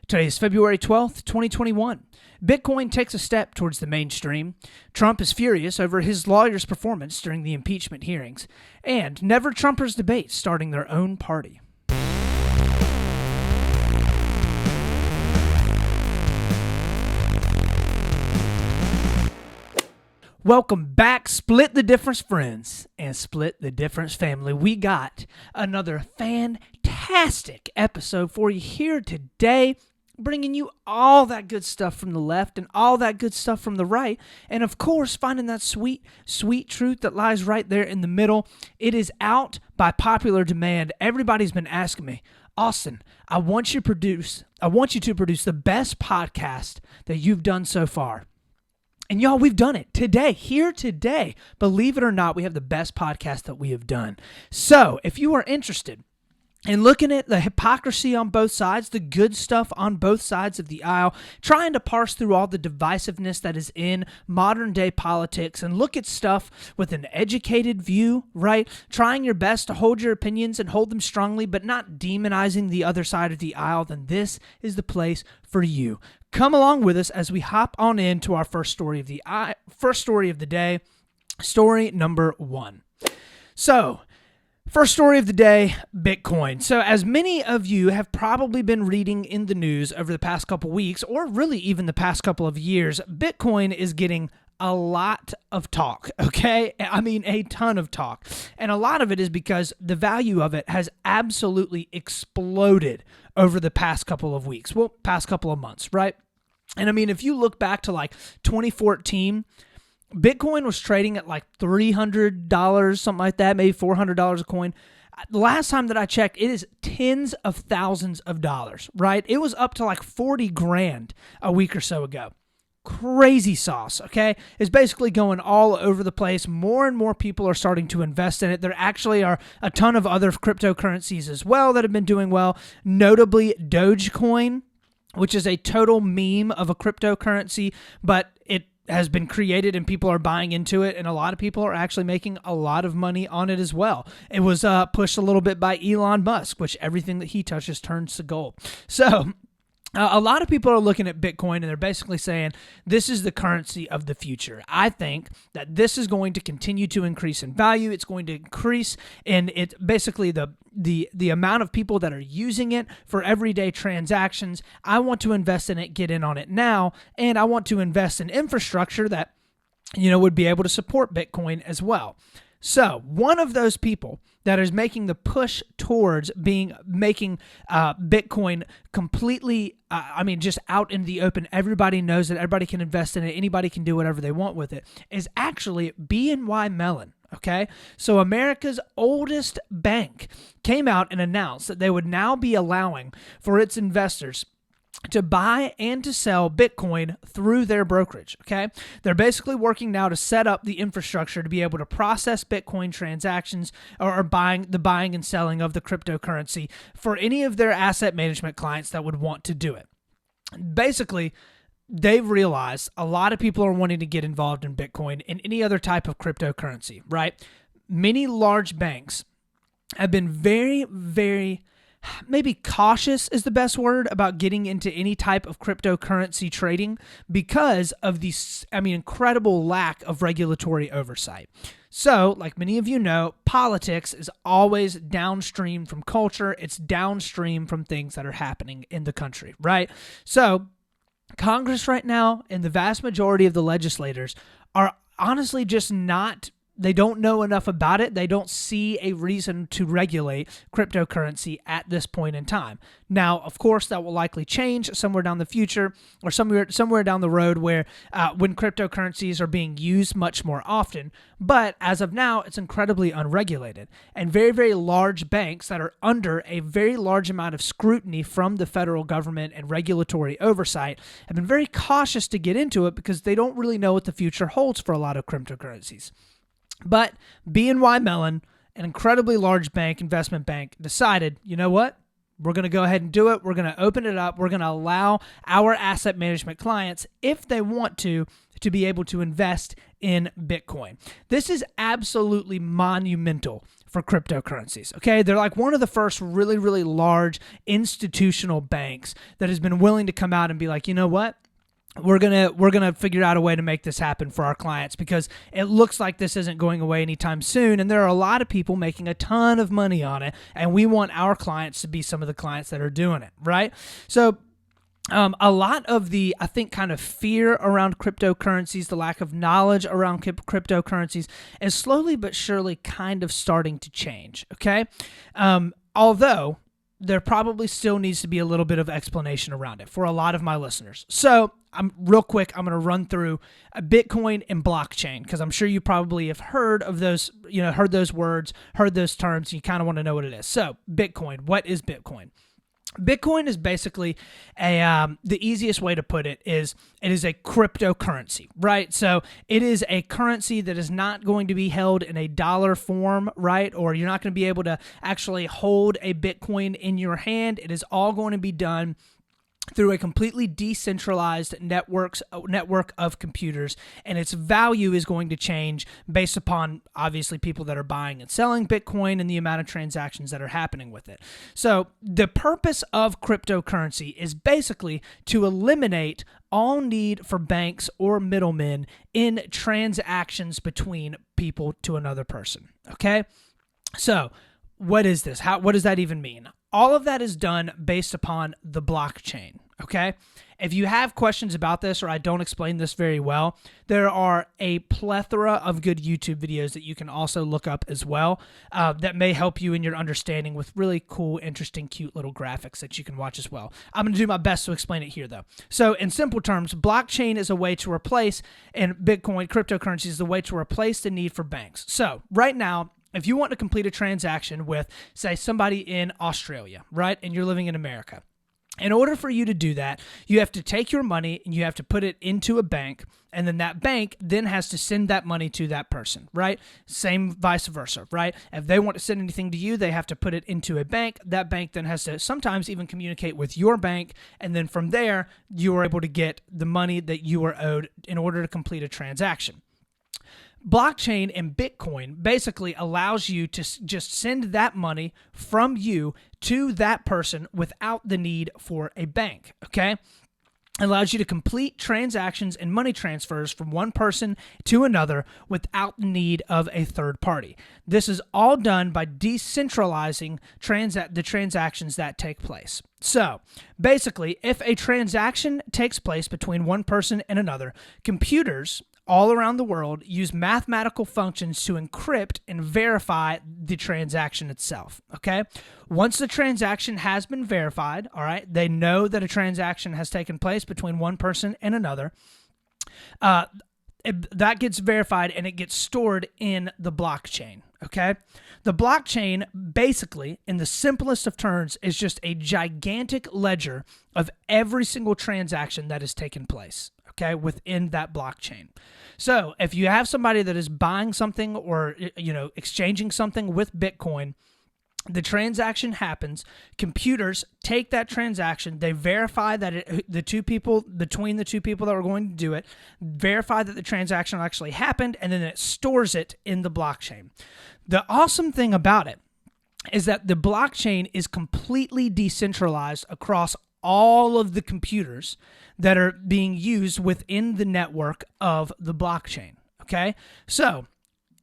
Today is February 12th, 2021. Bitcoin takes a step towards the mainstream. Trump is furious over his lawyer's performance during the impeachment hearings. And Never Trumpers debate starting their own party. Welcome back, Split the Difference friends and Split the Difference family. We got another fantastic episode for you here today, bringing you all that good stuff from the left and all that good stuff from the right, and of course, finding that sweet, sweet truth that lies right there in the middle. It is out by popular demand. Everybody's been asking me, Austin, I want you to produce the best podcast that you've done so far. And y'all, we've done it today, here today. Believe it or not, we have the best podcast that we have done. So if you are interested in looking at the hypocrisy on both sides, the good stuff on both sides of the aisle, trying to parse through all the divisiveness that is in modern day politics and look at stuff with an educated view, right? Trying your best to hold your opinions and hold them strongly, but not demonizing the other side of the aisle, then this is the place for you. Come along with us as we hop on into our first story of the day, story number 1. So, first story of the day, Bitcoin. So as many of you have probably been reading in the news over the past couple weeks, or really even the past couple of years, Bitcoin is getting a lot of talk, okay? I mean, a ton of talk. And a lot of it is because the value of it has absolutely exploded over the past couple of weeks. Well, past couple of months, right? And I mean, if you look back to like 2014, Bitcoin was trading at like $300, something like that, maybe $400 a coin. The last time that I checked, it is tens of thousands of dollars, right? It was up to like 40 grand a week or so ago. Crazy sauce, okay? It's basically going all over the place. More and more people are starting to invest in it. There actually are a ton of other cryptocurrencies as well that have been doing well, notably Dogecoin, which is a total meme of a cryptocurrency, but it has been created and people are buying into it, and a lot of people are actually making a lot of money on it as well. It was pushed a little bit by Elon Musk, which everything that he touches turns to gold. So a lot of people are looking at Bitcoin and they're basically saying this is the currency of the future. I think that this is going to continue to increase in value. It's going to increase in it, basically the amount of people that are using it for everyday transactions. I want to invest in it, get in on it now, and I want to invest in infrastructure that, would be able to support Bitcoin as well. So one of those people that is making the push towards making Bitcoin completely, just out in the open, everybody knows that everybody can invest in it, anybody can do whatever they want with it, is actually BNY Mellon. Okay, so America's oldest bank came out and announced that they would now be allowing for its investors to buy and to sell Bitcoin through their brokerage, okay? They're basically working now to set up the infrastructure to be able to process Bitcoin transactions or buying and selling of the cryptocurrency for any of their asset management clients that would want to do it. Basically, they've realized a lot of people are wanting to get involved in Bitcoin and any other type of cryptocurrency, right? Many large banks have been very, very maybe cautious is the best word about getting into any type of cryptocurrency trading because of the, incredible lack of regulatory oversight. So, like many of you know, politics is always downstream from culture. It's downstream from things that are happening in the country, right? So, Congress right now and the vast majority of the legislators are honestly just not, they don't know enough about it. They don't see a reason to regulate cryptocurrency at this point in time. Now, of course, that will likely change somewhere down the future or somewhere down the road where when cryptocurrencies are being used much more often. But as of now, it's incredibly unregulated. And very, very large banks that are under a very large amount of scrutiny from the federal government and regulatory oversight have been very cautious to get into it because they don't really know what the future holds for a lot of cryptocurrencies. But BNY Mellon, an incredibly large investment bank, decided, you know what? We're going to go ahead and do it. We're going to open it up. We're going to allow our asset management clients, if they want to be able to invest in Bitcoin. This is absolutely monumental for cryptocurrencies. Okay, they're like one of the first really, really large institutional banks that has been willing to come out and be like, you know what? We're gonna figure out a way to make this happen for our clients because it looks like this isn't going away anytime soon, and there are a lot of people making a ton of money on it, and we want our clients to be some of the clients that are doing it, right? So a lot of the, I think, kind of fear around cryptocurrencies, the lack of knowledge around cryptocurrencies is slowly but surely kind of starting to change, okay? Although there probably still needs to be a little bit of explanation around it for a lot of my listeners. So real quick, I'm going to run through Bitcoin and blockchain because I'm sure you probably have heard of those, heard those words, heard those terms, and you kind of want to know what it is. So Bitcoin, what is Bitcoin? Bitcoin is basically the easiest way to put it is a cryptocurrency, right? So it is a currency that is not going to be held in a dollar form, right? Or you're not going to be able to actually hold a Bitcoin in your hand. It is all going to be done through a completely decentralized network of computers, and its value is going to change based upon, obviously, people that are buying and selling Bitcoin and the amount of transactions that are happening with it. So the purpose of cryptocurrency is basically to eliminate all need for banks or middlemen in transactions between people to another person, okay? So what is this? What does that even mean? All of that is done based upon the blockchain, okay? If you have questions about this or I don't explain this very well, there are a plethora of good YouTube videos that you can also look up as well that may help you in your understanding with really cool, interesting, cute little graphics that you can watch as well. I'm going to do my best to explain it here, though. So in simple terms, blockchain is a way to replace, and Bitcoin, cryptocurrency is a way to replace the need for banks. So right now, if you want to complete a transaction with, say, somebody in Australia, right, and you're living in America, in order for you to do that, you have to take your money and you have to put it into a bank, and then that bank then has to send that money to that person, right? Same vice versa, right? If they want to send anything to you, they have to put it into a bank. That bank then has to sometimes even communicate with your bank, and then from there, you are able to get the money that you are owed in order to complete a transaction. Blockchain and Bitcoin basically allows you to just send that money from you to that person without the need for a bank, okay? It allows you to complete transactions and money transfers from one person to another without the need of a third party. This is all done by decentralizing the transactions that take place. So, basically, if a transaction takes place between one person and another, computers all around the world use mathematical functions to encrypt and verify the transaction itself, okay? Once the transaction has been verified, all right, they know that a transaction has taken place between one person and another. That gets verified and it gets stored in the blockchain, okay? The blockchain, basically, in the simplest of terms, is just a gigantic ledger of every single transaction that has taken place, okay, within that blockchain. So if you have somebody that is buying something or, exchanging something with Bitcoin, the transaction happens, computers take that transaction, they verify that the two people that are going to do it, verify that the transaction actually happened, and then it stores it in the blockchain. The awesome thing about it is that the blockchain is completely decentralized across all of the computers that are being used within the network of the blockchain, okay? So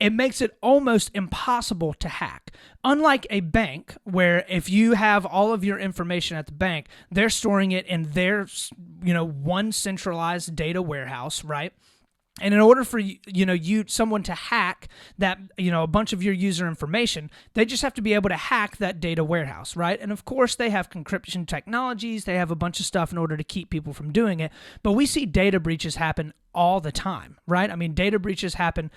it makes it almost impossible to hack. Unlike a bank, where if you have all of your information at the bank, they're storing it in their, one centralized data warehouse, right? And in order for someone to hack that, a bunch of your user information, they just have to be able to hack that data warehouse, right? And of course, they have encryption technologies. They have a bunch of stuff in order to keep people from doing it. But we see data breaches happen all the time, right? I mean, data breaches happen,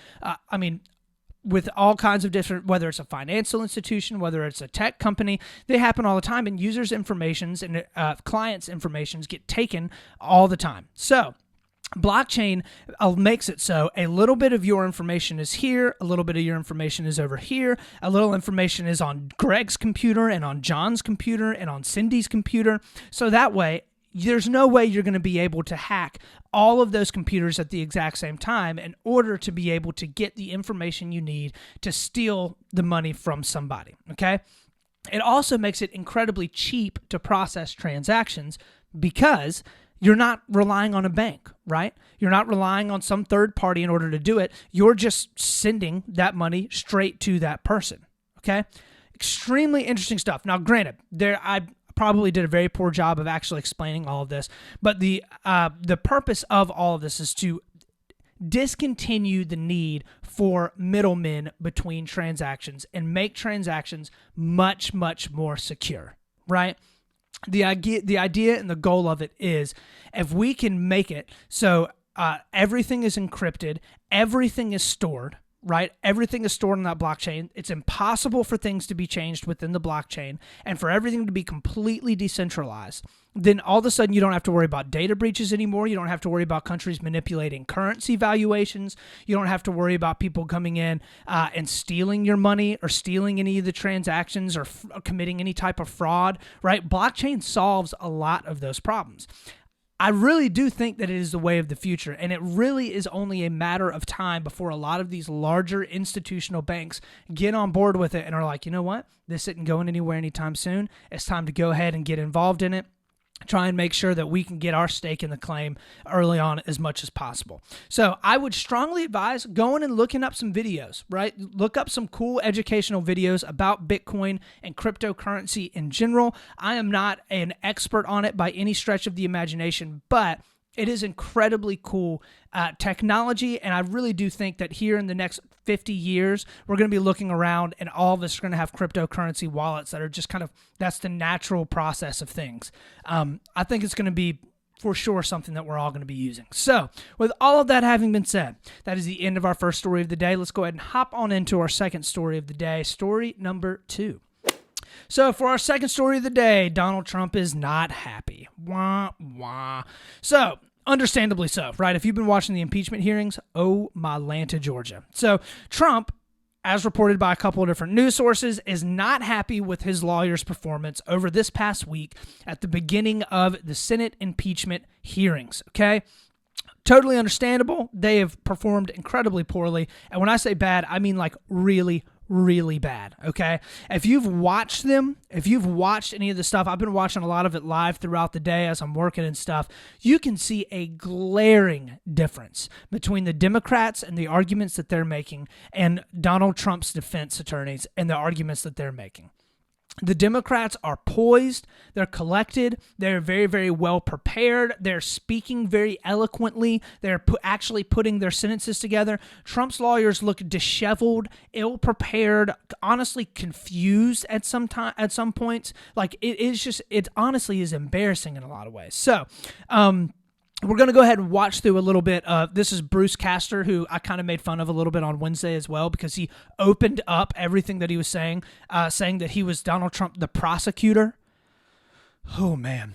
with all kinds of different, whether it's a financial institution, whether it's a tech company, they happen all the time. And users' informations and clients' informations get taken all the time. So blockchain makes it so a little bit of your information is here, a little bit of your information is over here, a little information is on Greg's computer and on John's computer and on Cindy's computer. So that way, There's no way you're going to be able to hack all of those computers at the exact same time in order to be able to get the information you need to steal the money from somebody, okay? It also makes it incredibly cheap to process transactions because you're not relying on a bank, right? You're not relying on some third party in order to do it. You're just sending that money straight to that person, okay? Extremely interesting stuff. Now, granted, I probably did a very poor job of actually explaining all of this, but the purpose of all of this is to discontinue the need for middlemen between transactions and make transactions much, much more secure, right? The idea and the goal of it is if we can make it so everything is encrypted, everything is stored, right? Everything is stored on that blockchain. It's impossible for things to be changed within the blockchain and for everything to be completely decentralized. Then all of a sudden you don't have to worry about data breaches anymore. You don't have to worry about countries manipulating currency valuations. You don't have to worry about people coming in and stealing your money or stealing any of the transactions or committing any type of fraud, right? Blockchain solves a lot of those problems. I really do think that it is the way of the future, and it really is only a matter of time before a lot of these larger institutional banks get on board with it and are like, you know what? This isn't going anywhere anytime soon. It's time to go ahead and get involved in it. Try and make sure that we can get our stake in the claim early on as much as possible. So I would strongly advise going and looking up some videos, right? Look up some cool educational videos about Bitcoin and cryptocurrency in general. I am not an expert on it by any stretch of the imagination, but it is incredibly cool technology, and I really do think that here in the next 50 years, we're going to be looking around and all of us are going to have cryptocurrency wallets that are just kind of, that's the natural process of things. I think it's going to be for sure something that we're all going to be using. So with all of that having been said, that is the end of our first story of the day. Let's go ahead and hop on into our second story of the day, story number 2. So for our second story of the day, Donald Trump is not happy. Wah, wah. So understandably so, right? If you've been watching the impeachment hearings, oh my Lanta, Georgia. So Trump, as reported by a couple of different news sources, is not happy with his lawyer's performance over this past week at the beginning of the Senate impeachment hearings, okay? Totally understandable. They have performed incredibly poorly. And when I say bad, I mean like really, really bad, okay? If you've watched them, if you've watched any of the stuff, I've been watching a lot of it live throughout the day as I'm working and stuff, you can see a glaring difference between the Democrats and the arguments that they're making and Donald Trump's defense attorneys and the arguments that they're making. The Democrats are poised, they're collected, they're very, very well prepared, they're speaking very eloquently, they're actually putting their sentences together. Trump's lawyers look disheveled, ill-prepared, honestly confused at some points. Like, it honestly is embarrassing in a lot of ways. So, we're going to go ahead and watch through a little bit of, this is Bruce Castor, who I kind of made fun of a little bit on Wednesday as well, because he opened up everything that he was saying that he was Donald Trump, the prosecutor. Oh, man.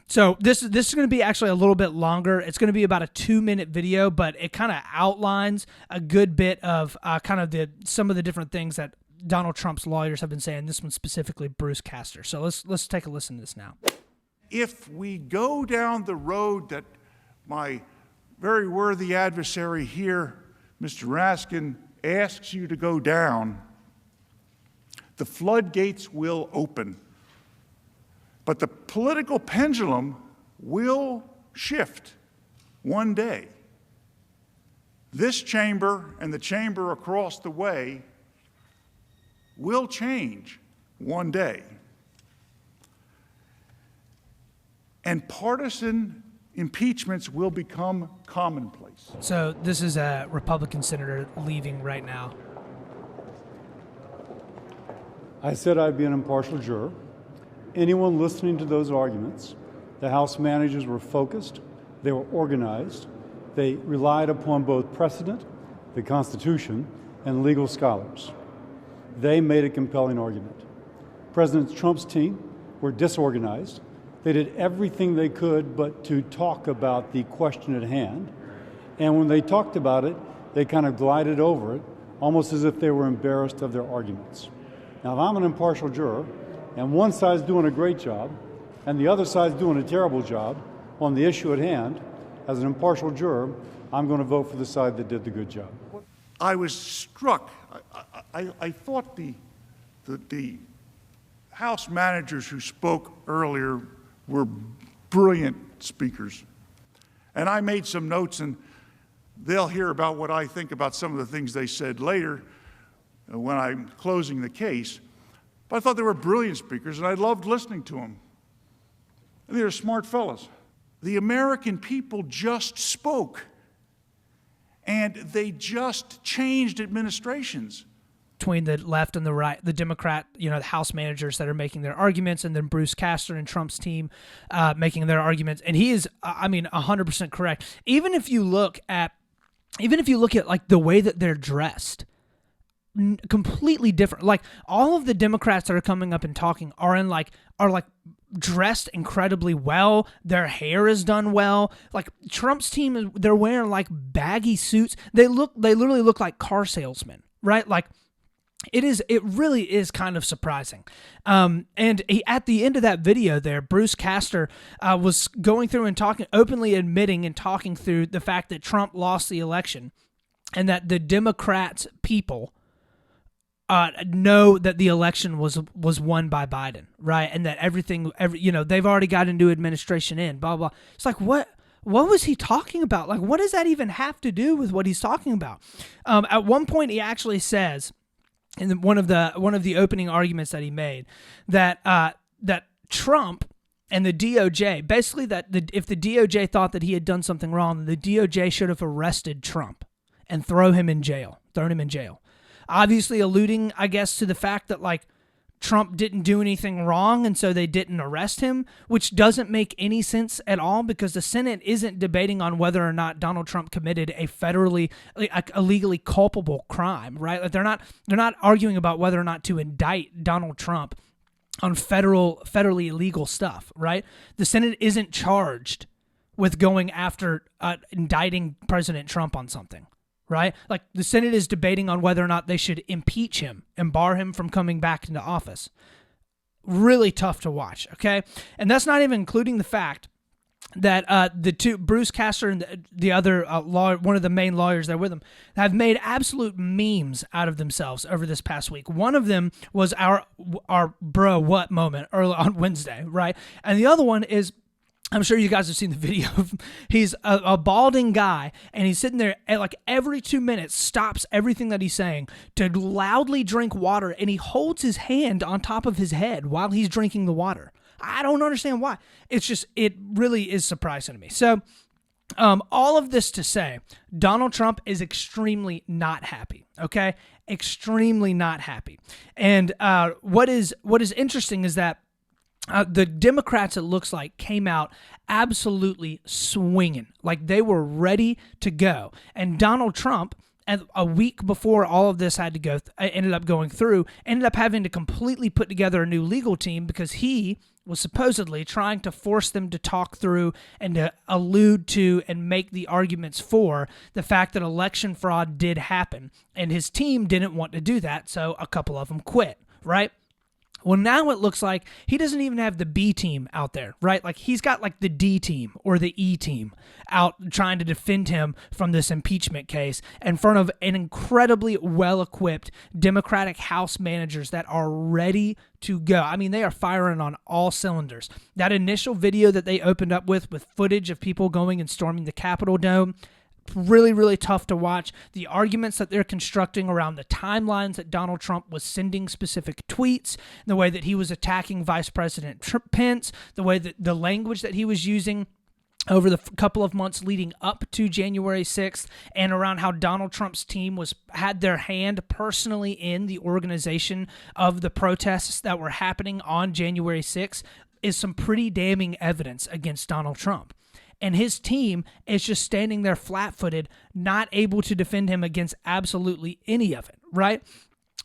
So this is going to be actually a little bit longer. It's going to be about a 2-minute video, but it kind of outlines a good bit of kind of some of the different things that Donald Trump's lawyers have been saying. This one specifically, Bruce Castor. So let's take a listen to this now. If we go down the road that my very worthy adversary here, Mr. Raskin, asks you to go down, the floodgates will open. But the political pendulum will shift one day. This chamber and the chamber across the way will change one day. And partisan impeachments will become commonplace. So this is a Republican senator leaving right now. I said I'd be an impartial juror. Anyone listening to those arguments, the House managers were focused, they were organized, they relied upon both precedent, the Constitution, and legal scholars. They made a compelling argument. President Trump's team were disorganized. They did everything they could but to talk about the question at hand. And when they talked about it, they kind of glided over it, almost as if they were embarrassed of their arguments. Now, if I'm an impartial juror, and one side's doing a great job, and the other side's doing a terrible job on the issue at hand, as an impartial juror, I'm going to vote for the side that did the good job. I was struck. I thought the House managers who spoke earlier were brilliant speakers. And I made some notes, and they'll hear about what I think about some of the things they said later when I'm closing the case. But I thought they were brilliant speakers, and I loved listening to them. And they were smart fellows. The American people just spoke, and they just changed administrations. Between the left and the right, the Democrat, the House managers that are making their arguments, and then Bruce Castor and Trump's team making their arguments. And he is, 100% correct. Even if you look at like the way that they're dressed, completely different. Like all of the Democrats that are coming up and talking are dressed incredibly well. Their hair is done well. Like Trump's team, they're wearing like baggy suits. They literally look like car salesmen, right? Like it really is kind of surprising. And at the end of that video there, Bruce Castor was going through and openly admitting and talking through the fact that Trump lost the election and that the Democrats people know that the election was won by Biden, right? And that they've already got a new administration in, blah, blah. It's like, what was he talking about? Like, what does that even have to do with what he's talking about? At one point, he actually says, in one of the opening arguments that he made, that Trump and the DOJ, basically if the DOJ thought that he had done something wrong, the DOJ should have arrested Trump and thrown him in jail. Obviously alluding, I guess, to the fact that like Trump didn't do anything wrong and so they didn't arrest him, which doesn't make any sense at all because the Senate isn't debating on whether or not Donald Trump committed a legally culpable crime, right? Like they're not arguing about whether or not to indict Donald Trump on federally illegal stuff, right? The Senate isn't charged with going after indicting President Trump on something. Right? Like the Senate is debating on whether or not they should impeach him and bar him from coming back into office. Really tough to watch, okay? And that's not even including the fact that the two, Bruce Castor and the other lawyer, one of the main lawyers there with him, have made absolute memes out of themselves over this past week. One of them was our bro what moment early on Wednesday, right? And the other one is, I'm sure you guys have seen the video. He's a balding guy, and he's sitting there at like every 2 minutes, stops everything that he's saying to loudly drink water, and he holds his hand on top of his head while he's drinking the water. I don't understand why. It really is surprising to me. So all of this to say, Donald Trump is extremely not happy, okay? Extremely not happy. And what is interesting is that the Democrats, it looks like, came out absolutely swinging. Like they were ready to go. And Donald Trump, a week before all of this ended up going through, ended up having to completely put together a new legal team because he was supposedly trying to force them to talk through and to allude to and make the arguments for the fact that election fraud did happen. And his team didn't want to do that, so a couple of them quit, right? Well, now it looks like he doesn't even have the B team out there, right? Like he's got like the D team or the E team out trying to defend him from this impeachment case in front of an incredibly well-equipped Democratic House managers that are ready to go. I mean, they are firing on all cylinders. That initial video that they opened up with footage of people going and storming the Capitol Dome, really, really tough to watch. The arguments that they're constructing around the timelines that Donald Trump was sending specific tweets, the way that he was attacking Vice President Pence, the way that the language that he was using over the couple of months leading up to January 6th, and around how Donald Trump's team had their hand personally in the organization of the protests that were happening on January 6th, is some pretty damning evidence against Donald Trump. And his team is just standing there flat-footed, not able to defend him against absolutely any of it, right?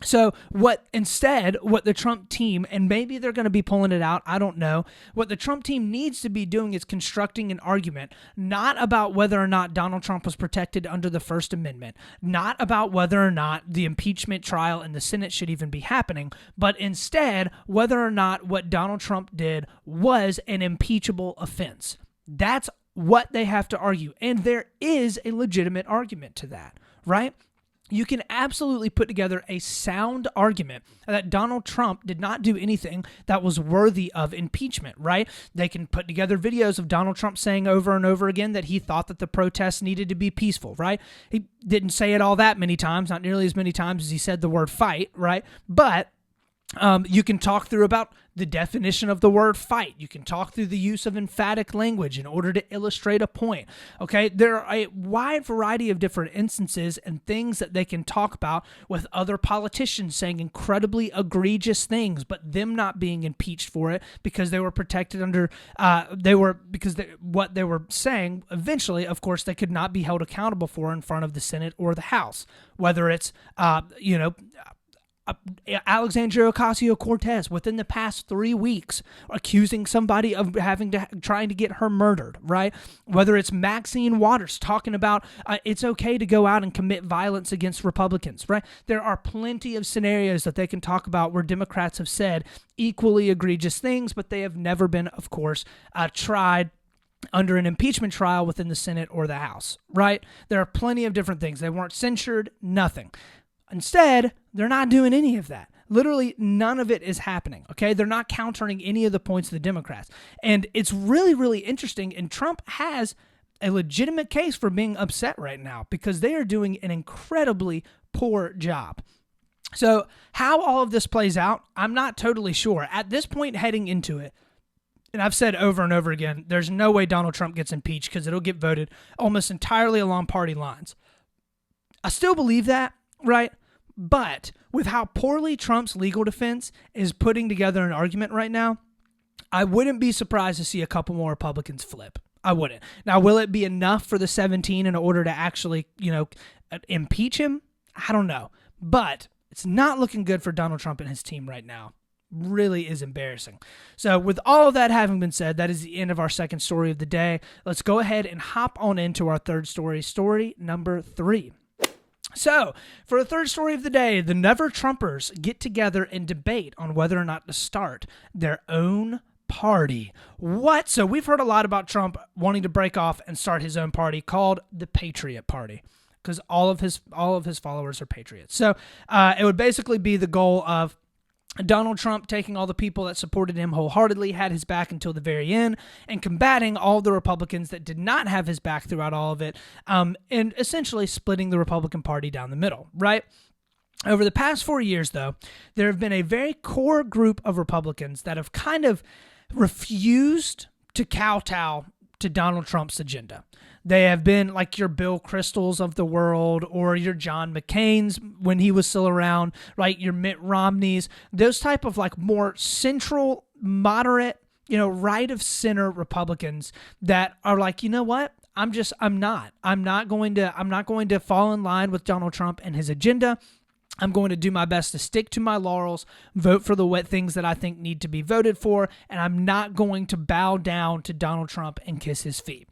So what the Trump team, and maybe they're going to be pulling it out, I don't know, what the Trump team needs to be doing is constructing an argument, not about whether or not Donald Trump was protected under the First Amendment, not about whether or not the impeachment trial in the Senate should even be happening, but instead whether or not what Donald Trump did was an impeachable offense. That's what they have to argue, and there is a legitimate argument to that, right? You can absolutely put together a sound argument that Donald Trump did not do anything that was worthy of impeachment, right? They can put together videos of Donald Trump saying over and over again that he thought that the protests needed to be peaceful, right? He didn't say it all that many times, not nearly as many times as he said the word fight, right? But you can talk through about the definition of the word fight. You can talk through the use of emphatic language in order to illustrate a point. Okay, there are a wide variety of different instances and things that they can talk about with other politicians saying incredibly egregious things, but them not being impeached for it because they were protected under what they were saying. Eventually, of course, they could not be held accountable for in front of the Senate or the House, whether it's Alexandria Ocasio-Cortez within the past 3 weeks accusing somebody of trying to get her murdered, right? Whether it's Maxine Waters talking about it's okay to go out and commit violence against Republicans, right? There are plenty of scenarios that they can talk about where Democrats have said equally egregious things, but they have never been, of course, tried under an impeachment trial within the Senate or the House, right? There are plenty of different things. They weren't censured, nothing. Instead, they're not doing any of that. Literally, none of it is happening, okay? They're not countering any of the points of the Democrats. And it's really, really interesting, and Trump has a legitimate case for being upset right now because they are doing an incredibly poor job. So how all of this plays out, I'm not totally sure. At this point heading into it, and I've said over and over again, there's no way Donald Trump gets impeached because it'll get voted almost entirely along party lines. I still believe that, right? But with how poorly Trump's legal defense is putting together an argument right now, I wouldn't be surprised to see a couple more Republicans flip. I wouldn't. Now, will it be enough for the 17 in order to actually, impeach him? I don't know. But it's not looking good for Donald Trump and his team right now. Really is embarrassing. So with all of that having been said, that is the end of our second story of the day. Let's go ahead and hop on into our third story, story number 3. So, for the third story of the day, the Never Trumpers get together and debate on whether or not to start their own party. What? So, we've heard a lot about Trump wanting to break off and start his own party called the Patriot Party because all of his followers are patriots. So, it would basically be the goal of Donald Trump taking all the people that supported him wholeheartedly, had his back until the very end, and combating all the Republicans that did not have his back throughout all of it, and essentially splitting the Republican Party down the middle, right? Over the past 4 years, though, there have been a very core group of Republicans that have kind of refused to kowtow to Donald Trump's agenda. They have been like your Bill Kristols of the world or your John McCain's when he was still around, right? Your Mitt Romneys, those type of like more central, moderate, right of center Republicans that are like, you know what? I'm not going to fall in line with Donald Trump and his agenda. I'm going to do my best to stick to my laurels, vote for the things that I think need to be voted for, and I'm not going to bow down to Donald Trump and kiss his feet.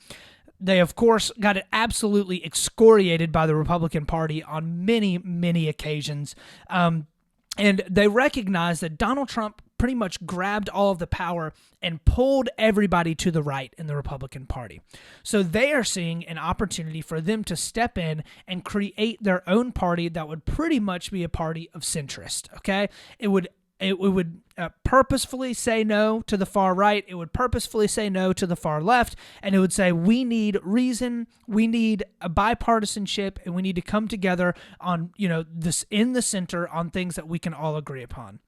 They, of course, got it absolutely excoriated by the Republican Party on many, many occasions. And they recognized that Donald Trump pretty much grabbed all of the power and pulled everybody to the right in the Republican Party. So they are seeing an opportunity for them to step in and create their own party that would pretty much be a party of centrist, okay? It would purposefully say no to the far right. It would purposefully say no to the far left. And it would say, we need reason, we need a bipartisanship, and we need to come together on, this in the center on things that we can all agree upon.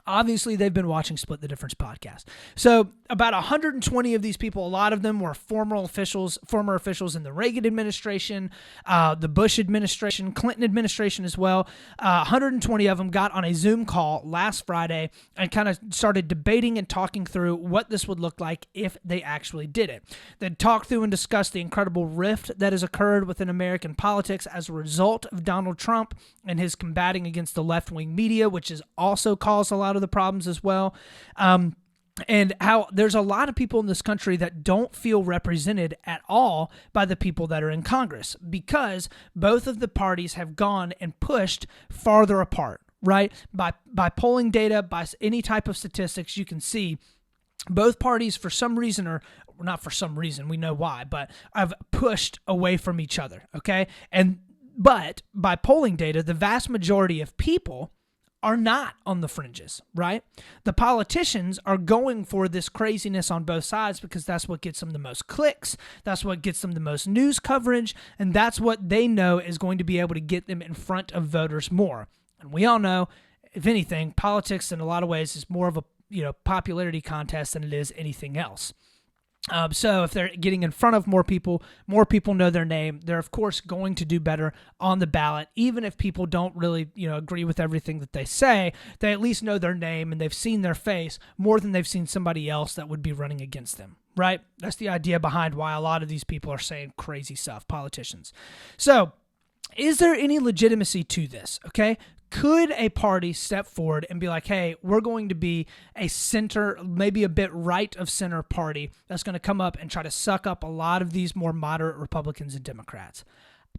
Obviously, they've been watching Split the Difference podcast. So about 120 of these people, a lot of them were former officials in the Reagan administration, the Bush administration, Clinton administration as well. 120 of them got on a Zoom call last Friday and kind of started debating and talking through what this would look like if they actually did it. They talked through and discussed the incredible rift that has occurred within American politics as a result of Donald Trump and his combating against the left-wing media, which has also caused a lot of the problems as well. And how there's a lot of people in this country that don't feel represented at all by the people that are in Congress because both of the parties have gone and pushed farther apart, right? By polling data, by any type of statistics, you can see both parties for some reason, or not for some reason, we know why, but have pushed away from each other, okay? But by polling data, the vast majority of people are not on the fringes, right? The politicians are going for this craziness on both sides because that's what gets them the most clicks, that's what gets them the most news coverage, and that's what they know is going to be able to get them in front of voters more. And we all know, if anything, politics in a lot of ways is more of a popularity contest than it is anything else. So if they're getting in front of more people know their name, they're of course going to do better on the ballot. Even if people don't really, agree with everything that they say, they at least know their name and they've seen their face more than they've seen somebody else that would be running against them, right? That's the idea behind why a lot of these people are saying crazy stuff, politicians. So is there any legitimacy to this? Okay. Could a party step forward and be like, hey, we're going to be a center, maybe a bit right of center party that's going to come up and try to suck up a lot of these more moderate Republicans and Democrats?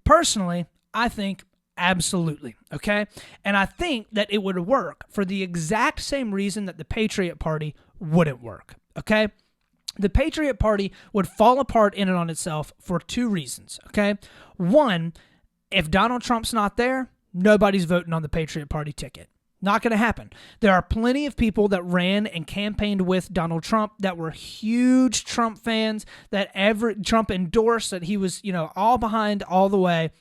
Personally, I think absolutely, okay? And I think that it would work for the exact same reason that the Patriot Party wouldn't work, okay? The Patriot Party would fall apart in and on itself for two reasons, okay? One, if Donald Trump's not there, nobody's voting on the Patriot Party ticket. Not going to happen. There are plenty of people that ran and campaigned with Donald Trump that were huge Trump fans, that Trump endorsed, that he was, all behind all the way,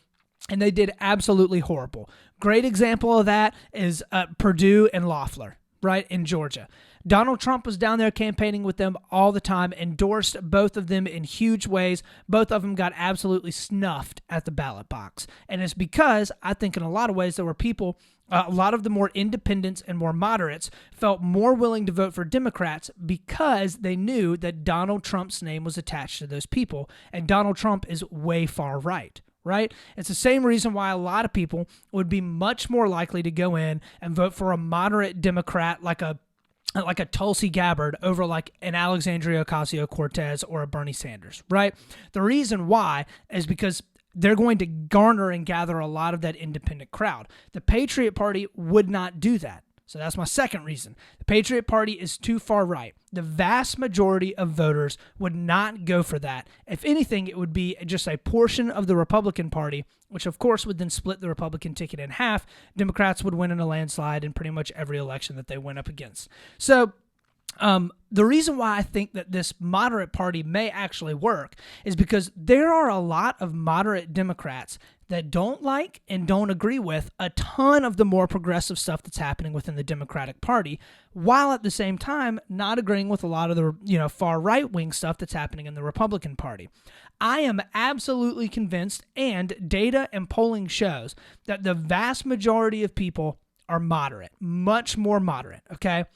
and they did absolutely horrible. Great example of that is Perdue and Loeffler, right, in Georgia. Donald Trump was down there campaigning with them all the time, endorsed both of them in huge ways. Both of them got absolutely snuffed at the ballot box. And it's because I think in a lot of ways there were people, a lot of the more independents and more moderates felt more willing to vote for Democrats because they knew that Donald Trump's name was attached to those people. And Donald Trump is way far right. Right? It's the same reason why a lot of people would be much more likely to go in and vote for a moderate Democrat like a Tulsi Gabbard over like an Alexandria Ocasio-Cortez or a Bernie Sanders, right? The reason why is because they're going to garner and gather a lot of that independent crowd. The Patriot Party would not do that. So that's my second reason. The Patriot Party is too far right. The vast majority of voters would not go for that. If anything, it would be just a portion of the Republican Party, which of course would then split the Republican ticket in half. Democrats would win in a landslide in pretty much every election that they went up against. So the reason why I think that this moderate party may actually work is because there are a lot of moderate Democrats that don't like and don't agree with a ton of the more progressive stuff that's happening within the Democratic Party, while at the same time not agreeing with a lot of the far right-wing stuff that's happening in the Republican Party. I am absolutely convinced, and data and polling shows, that the vast majority of people are moderate, much more moderate, okay?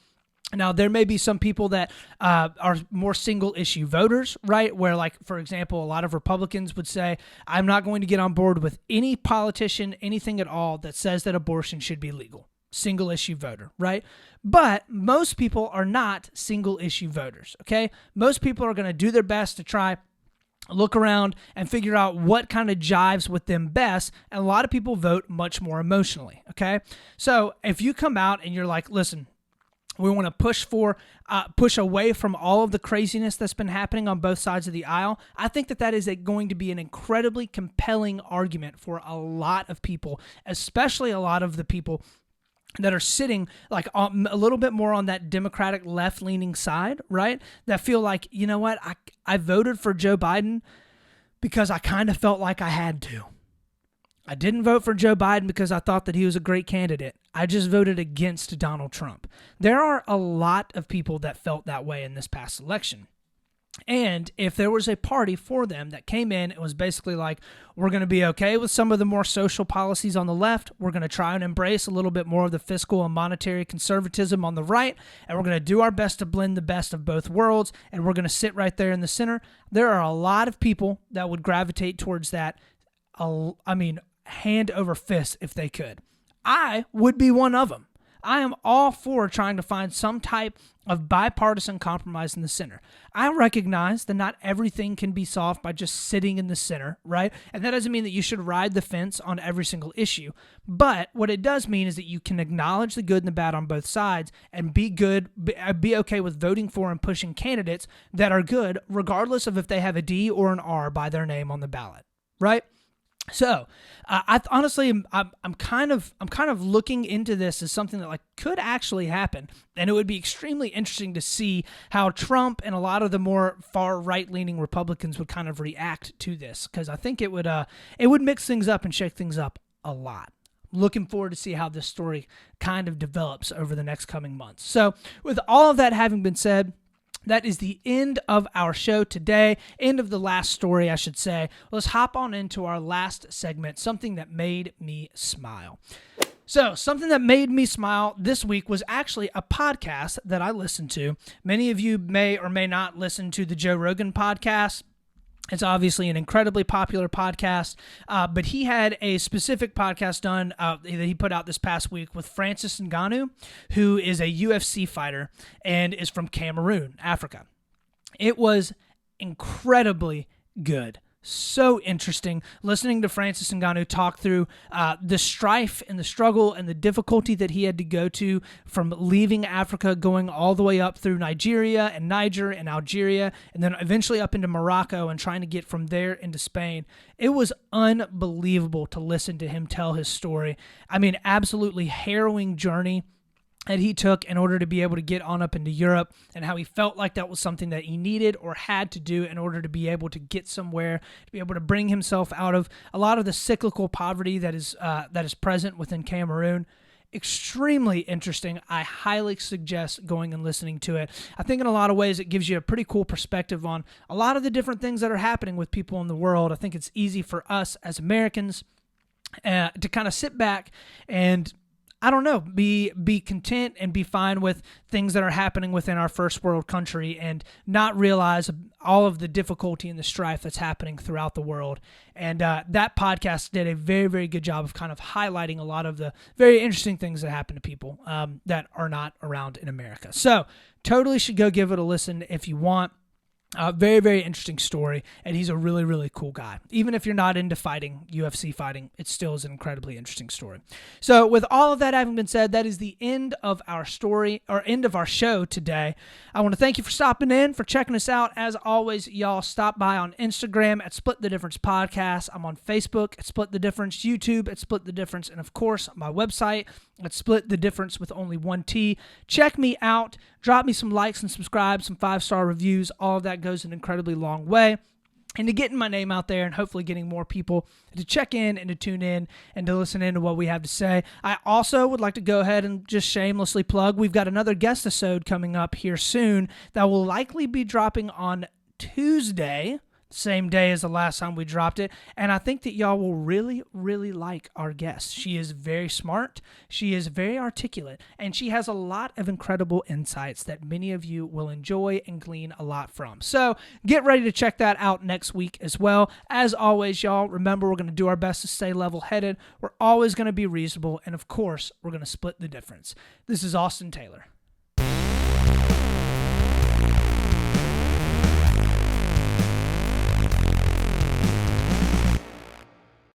Now, there may be some people that are more single-issue voters, right, where, like, for example, a lot of Republicans would say, I'm not going to get on board with any politician, anything at all that says that abortion should be legal. Single-issue voter, right? But most people are not single-issue voters, okay? Most people are going to do their best to try look around and figure out what kind of jives with them best, and a lot of people vote much more emotionally, okay? So if you come out and you're like, listen, we want to push away from all of the craziness that's been happening on both sides of the aisle, I think that is going to be an incredibly compelling argument for a lot of people, especially a lot of the people that are sitting like a little bit more on that Democratic left-leaning side, right? That feel like, you know what, I voted for Joe Biden because I kind of felt like I had to. I didn't vote for Joe Biden because I thought that he was a great candidate. I just voted against Donald Trump. There are a lot of people that felt that way in this past election. And if there was a party for them that came in and was basically like, we're going to be okay with some of the more social policies on the left, we're going to try and embrace a little bit more of the fiscal and monetary conservatism on the right, and we're going to do our best to blend the best of both worlds, and we're going to sit right there in the center, there are a lot of people that would gravitate towards that, hand over fist if they could. I would be one of them. I am all for trying to find some type of bipartisan compromise in the center. I recognize that not everything can be solved by just sitting in the center, right? And that doesn't mean that you should ride the fence on every single issue. But what it does mean is that you can acknowledge the good and the bad on both sides and be okay with voting for and pushing candidates that are good, regardless of if they have a D or an R by their name on the ballot, right? So, I'm kind of looking into this as something that could actually happen, and it would be extremely interesting to see how Trump and a lot of the more far right-leaning Republicans would kind of react to this, because I think it would mix things up and shake things up a lot. Looking forward to see how this story kind of develops over the next coming months. So, with all of that having been said, that is the end of our show today, end of the last story, I should say. Let's hop on into our last segment, something that made me smile. So, something that made me smile this week was actually a podcast that I listened to. Many of you may or may not listen to the Joe Rogan podcast. It's obviously an incredibly popular podcast, but he had a specific podcast done that he put out this past week with Francis Ngannou, who is a UFC fighter and is from Cameroon, Africa. It was incredibly good. So interesting listening to Francis Ngannou talk through the strife and the struggle and the difficulty that he had to go to from leaving Africa, going all the way up through Nigeria and Niger and Algeria, and then eventually up into Morocco and trying to get from there into Spain. It was unbelievable to listen to him tell his story. I mean, absolutely harrowing journey that he took in order to be able to get on up into Europe, and how he felt like that was something that he needed or had to do in order to be able to get somewhere, to be able to bring himself out of a lot of the cyclical poverty that is present within Cameroon. Extremely interesting. I highly suggest going and listening to it. I think in a lot of ways it gives you a pretty cool perspective on a lot of the different things that are happening with people in the world. I think it's easy for us as Americans to kind of sit back and be content and be fine with things that are happening within our first world country and not realize all of the difficulty and the strife that's happening throughout the world. And that podcast did a very, very good job of kind of highlighting a lot of the very interesting things that happen to people that are not around in America. So totally should go give it a listen if you want. Very, very interesting story, and he's a really, really cool guy. Even if you're not into fighting, UFC fighting, it still is an incredibly interesting story. So with all of that having been said, that is the end of our story, or end of our show today. I want to thank you for stopping in, for checking us out. As always, y'all stop by on Instagram at Split the Difference Podcast. I'm on Facebook at Split the Difference, YouTube at Split the Difference, and of course, my website at Split the Difference with only one T. Check me out. Drop me some likes and subscribe, some 5-star reviews. All of that goes an incredibly long way. And to getting my name out there and hopefully getting more people to check in and to tune in and to listen in to what we have to say. I also would like to go ahead and just shamelessly plug, we've got another guest episode coming up here soon that will likely be dropping on Tuesday, same day as the last time we dropped it, and I think that y'all will really, really like our guest. She is very smart, she is very articulate, and she has a lot of incredible insights that many of you will enjoy and glean a lot from. So get ready to check that out next week as well. As always, y'all, remember we're going to do our best to stay level-headed, we're always going to be reasonable, and of course, we're going to split the difference. This is Austin Taylor.